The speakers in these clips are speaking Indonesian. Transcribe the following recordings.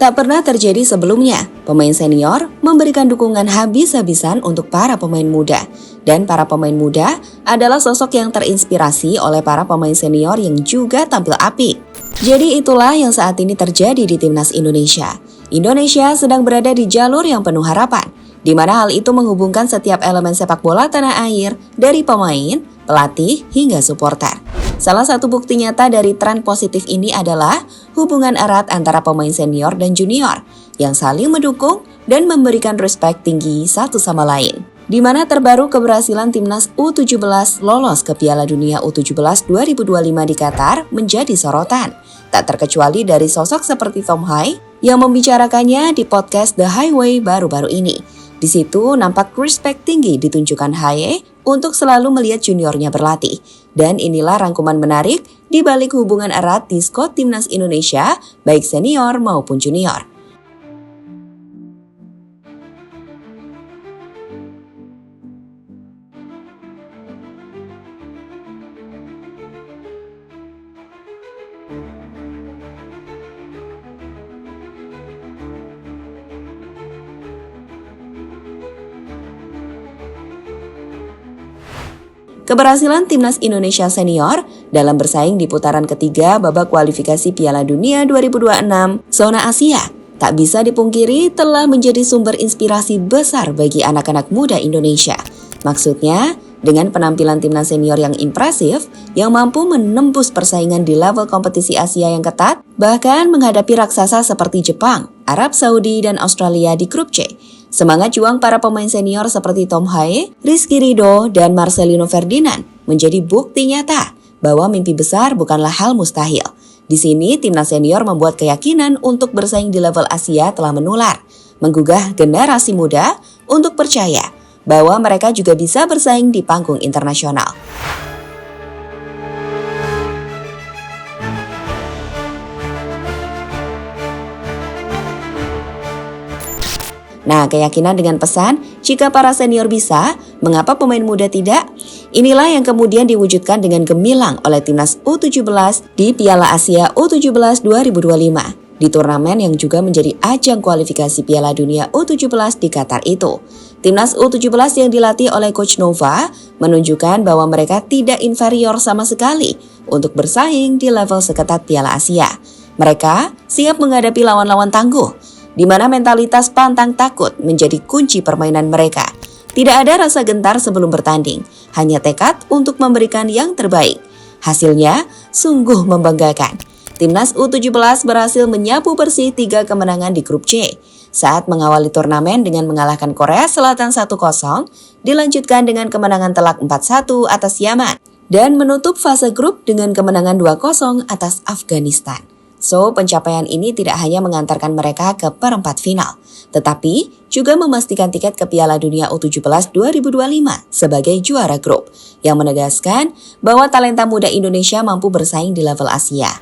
Tak pernah terjadi sebelumnya, pemain senior memberikan dukungan habis-habisan untuk para pemain muda. Dan para pemain muda adalah sosok yang terinspirasi oleh para pemain senior yang juga tampil apik. Jadi itulah yang saat ini terjadi di Timnas Indonesia. Indonesia sedang berada di jalur yang penuh harapan, di mana hal itu menghubungkan setiap elemen sepak bola tanah air, dari pemain, pelatih, hingga supporter. Salah satu bukti nyata dari tren positif ini adalah hubungan erat antara pemain senior dan junior yang saling mendukung dan memberikan respek tinggi satu sama lain. Di mana terbaru keberhasilan Timnas U17 lolos ke Piala Dunia U17 2025 di Qatar menjadi sorotan. Tak terkecuali dari sosok seperti Tom Hai yang membicarakannya di podcast The Highway baru-baru ini. Di situ nampak respek tinggi ditunjukkan Haye untuk selalu melihat juniornya berlatih. Dan inilah rangkuman menarik di balik hubungan erat di skuad Timnas Indonesia, baik senior maupun junior. Keberhasilan Timnas Indonesia Senior dalam bersaing di putaran ketiga babak kualifikasi Piala Dunia 2026 zona Asia tak bisa dipungkiri telah menjadi sumber inspirasi besar bagi anak-anak muda Indonesia. Maksudnya, dengan penampilan Timnas Senior yang impresif, yang mampu menembus persaingan di level kompetisi Asia yang ketat, bahkan menghadapi raksasa seperti Jepang, Arab Saudi, dan Australia di grup C. Semangat juang para pemain senior seperti Tom Haye, Rizky Ridho, dan Marcelino Ferdinand menjadi bukti nyata bahwa mimpi besar bukanlah hal mustahil. Di sini, Timnas Senior membuat keyakinan untuk bersaing di level Asia telah menular, menggugah generasi muda untuk percaya bahwa mereka juga bisa bersaing di panggung internasional. Nah, keyakinan dengan pesan, jika para senior bisa, mengapa pemain muda tidak? Inilah yang kemudian diwujudkan dengan gemilang oleh Timnas U17 di Piala Asia U17 2025. Di turnamen yang juga menjadi ajang kualifikasi Piala Dunia U17 di Qatar itu. Timnas U17 yang dilatih oleh Coach Nova menunjukkan bahwa mereka tidak inferior sama sekali untuk bersaing di level seketat Piala Asia. Mereka siap menghadapi lawan-lawan tangguh, di mana mentalitas pantang takut menjadi kunci permainan mereka. Tidak ada rasa gentar sebelum bertanding, hanya tekad untuk memberikan yang terbaik. Hasilnya sungguh membanggakan. Timnas U17 berhasil menyapu bersih 3 kemenangan di grup C. Saat mengawali turnamen dengan mengalahkan Korea Selatan 1-0, dilanjutkan dengan kemenangan telak 4-1 atas Yaman, dan menutup fase grup dengan kemenangan 2-0 atas Afghanistan. So, pencapaian ini tidak hanya mengantarkan mereka ke perempat final, tetapi juga memastikan tiket ke Piala Dunia U17 2025 sebagai juara grup, yang menegaskan bahwa talenta muda Indonesia mampu bersaing di level Asia.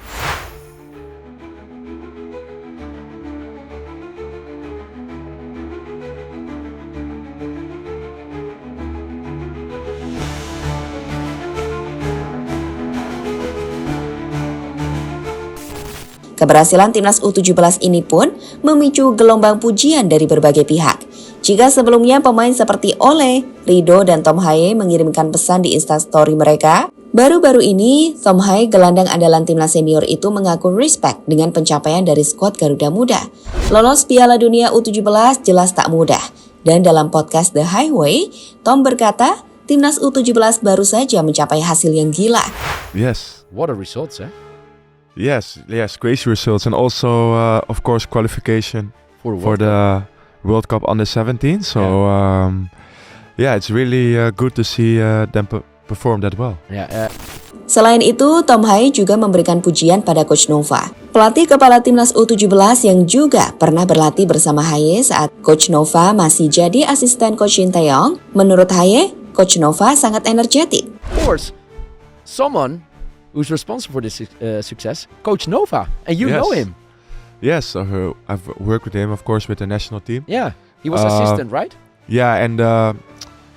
Keberhasilan Timnas U17 ini pun memicu gelombang pujian dari berbagai pihak. Jika sebelumnya pemain seperti Ole, Ridho, dan Tom Haye mengirimkan pesan di Instastory mereka, baru-baru ini Tom Haye, gelandang andalan Timnas Senior itu mengaku respect dengan pencapaian dari skuad Garuda Muda. Lolos Piala Dunia U17 jelas tak mudah. Dan dalam podcast The Highway, Tom berkata, Timnas U17 baru saja mencapai hasil yang gila. Yes. What a results, eh? Yes, crazy results, and also, of course, qualification for the World Cup under 17. So, it's really good to see them perform that well. Selain itu, Tom Haye juga memberikan pujian pada Coach Nova, pelatih kepala Timnas U17 yang juga pernah berlatih bersama Haye saat Coach Nova masih jadi asisten Coach Shin Tae-yong. Menurut Haye, Coach Nova sangat energetik. Of course, someone who's responsible for this success, Coach Nova, and you know him. Yes, I've worked with him, of course, with the national team. Yeah, he was assistant, right? Yeah, and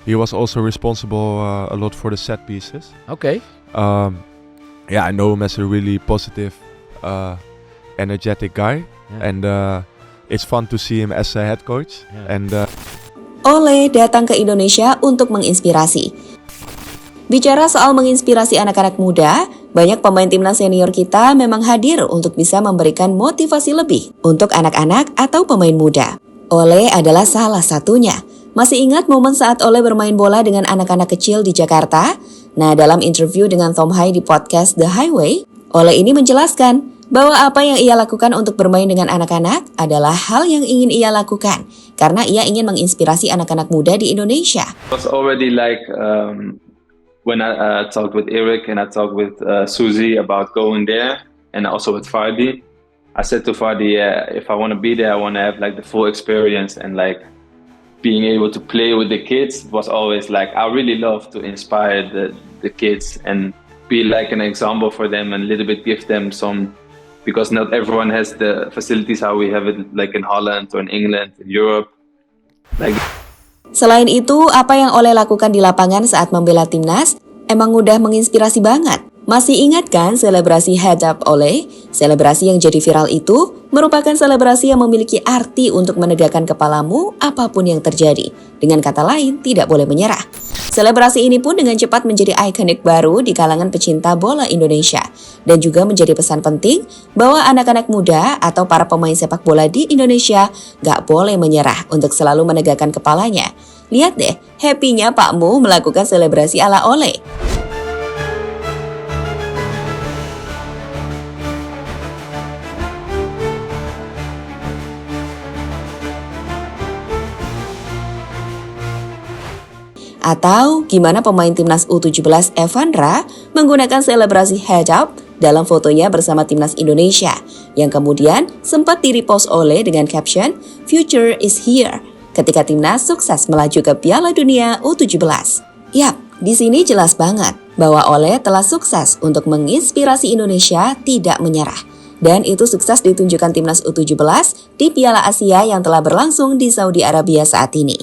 he was also responsible a lot for the set pieces. Okay. I know him as a really positive, energetic guy, and it's fun to see him as a head coach. And Ole datang ke Indonesia untuk menginspirasi. Bicara soal menginspirasi anak-anak muda, banyak pemain timnas senior kita memang hadir untuk bisa memberikan motivasi lebih untuk anak-anak atau pemain muda. Ole adalah salah satunya. Masih ingat momen saat Ole bermain bola dengan anak-anak kecil di Jakarta? Nah, dalam interview dengan Tom Hai di podcast The Highway, Ole ini menjelaskan bahwa apa yang ia lakukan untuk bermain dengan anak-anak adalah hal yang ingin ia lakukan karena ia ingin menginspirasi anak-anak muda di Indonesia. It was already like when I talked with Eric and I talked with Suzy about going there, and also with Fardi. I said to Fardi, if I want to be there, I want to have like the full experience, and like being able to play with the kids was always like, I really love to inspire the kids and be like an example for them and a little bit give them some, because not everyone has the facilities how we have it like in Holland or in England, in Europe. Like. Selain itu, apa yang Ole lakukan di lapangan saat membela timnas emang udah menginspirasi banget. Masih ingat kan selebrasi Head Up Ole? Selebrasi yang jadi viral itu merupakan selebrasi yang memiliki arti untuk menegakkan kepalamu apapun yang terjadi. Dengan kata lain, tidak boleh menyerah. Selebrasi ini pun dengan cepat menjadi ikonik baru di kalangan pecinta bola Indonesia. Dan juga menjadi pesan penting bahwa anak-anak muda atau para pemain sepak bola di Indonesia gak boleh menyerah untuk selalu menegakkan kepalanya. Lihat deh, happy-nya Pakmu melakukan selebrasi ala Ole. Atau gimana pemain timnas U17 Evandra menggunakan selebrasi head up dalam fotonya bersama timnas Indonesia yang kemudian sempat di-repost Ole dengan caption "Future is here" ketika timnas sukses melaju ke Piala Dunia U17. Yap, di sini jelas banget bahwa Ole telah sukses untuk menginspirasi Indonesia tidak menyerah. Dan itu sukses ditunjukkan timnas U17 di Piala Asia yang telah berlangsung di Saudi Arabia saat ini.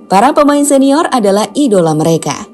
Para pemain senior adalah idola mereka.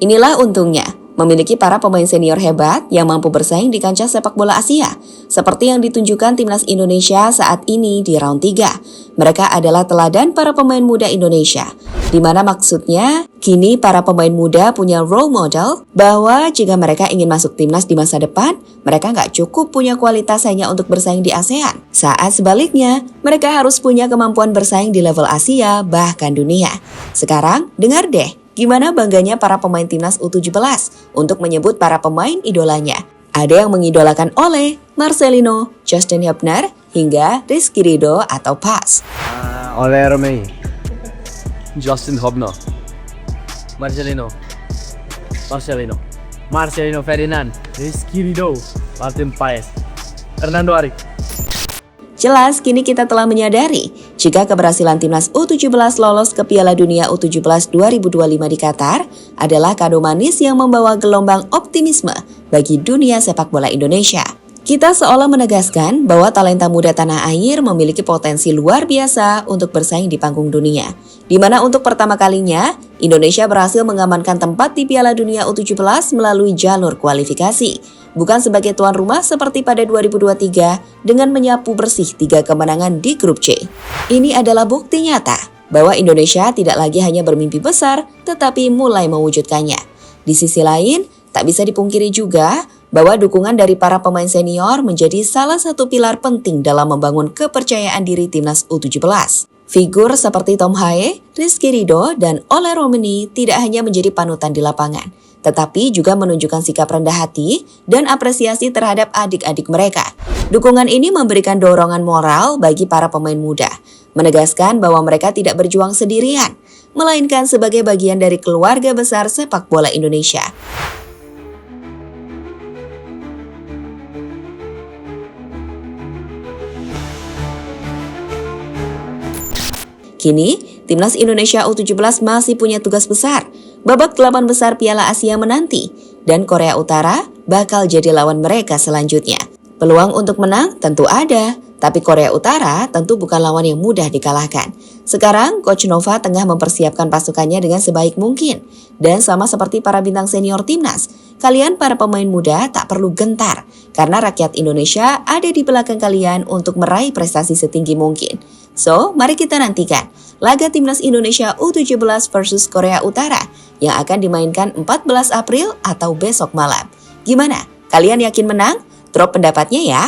Inilah untungnya, memiliki para pemain senior hebat yang mampu bersaing di kancah sepak bola Asia, seperti yang ditunjukkan timnas Indonesia saat ini di round 3. Mereka adalah teladan para pemain muda Indonesia, di mana maksudnya kini para pemain muda punya role model bahwa jika mereka ingin masuk timnas di masa depan, mereka nggak cukup punya kualitas hanya untuk bersaing di ASEAN. Saat sebaliknya, mereka harus punya kemampuan bersaing di level Asia bahkan dunia. Sekarang, dengar deh, gimana bangganya para pemain timnas U17 untuk menyebut para pemain idolanya. Ada yang mengidolakan Ole, Marcelino, Justin Hubner, hingga Rizky Ridho atau PAS. Ole Romei, Justin Hubner, Marcelino Ferdinand, Rizky Ridho, Martin Paes, Hernando Ari. Jelas kini kita telah menyadari jika keberhasilan timnas U17 lolos ke Piala Dunia U17 2025 di Qatar adalah kado manis yang membawa gelombang optimisme bagi dunia sepak bola Indonesia. Kita seolah menegaskan bahwa talenta muda tanah air memiliki potensi luar biasa untuk bersaing di panggung dunia, di mana untuk pertama kalinya Indonesia berhasil mengamankan tempat di Piala Dunia U17 melalui jalur kualifikasi, bukan sebagai tuan rumah seperti pada 2023 dengan menyapu bersih 3 kemenangan di grup C. Ini adalah bukti nyata bahwa Indonesia tidak lagi hanya bermimpi besar, tetapi mulai mewujudkannya. Di sisi lain, tak bisa dipungkiri juga bahwa dukungan dari para pemain senior menjadi salah satu pilar penting dalam membangun kepercayaan diri timnas U17. Figur seperti Tom Hae, Rizky Ridho, dan Ole Romeni tidak hanya menjadi panutan di lapangan, tetapi juga menunjukkan sikap rendah hati dan apresiasi terhadap adik-adik mereka. Dukungan ini memberikan dorongan moral bagi para pemain muda, menegaskan bahwa mereka tidak berjuang sendirian, melainkan sebagai bagian dari keluarga besar sepak bola Indonesia. Kini, timnas Indonesia U17 masih punya tugas besar. Babak 8 besar Piala Asia menanti, dan Korea Utara bakal jadi lawan mereka selanjutnya. Peluang untuk menang tentu ada, Tapi Korea Utara tentu bukan lawan yang mudah dikalahkan. Sekarang, Coach Nova tengah mempersiapkan pasukannya dengan sebaik mungkin. Dan sama seperti para bintang senior timnas, kalian para pemain muda tak perlu gentar. Karena rakyat Indonesia ada di belakang kalian untuk meraih prestasi setinggi mungkin. So, mari kita nantikan laga timnas Indonesia U17 versus Korea Utara yang akan dimainkan 14 April atau besok malam. Gimana? Kalian yakin menang? Drop pendapatnya ya.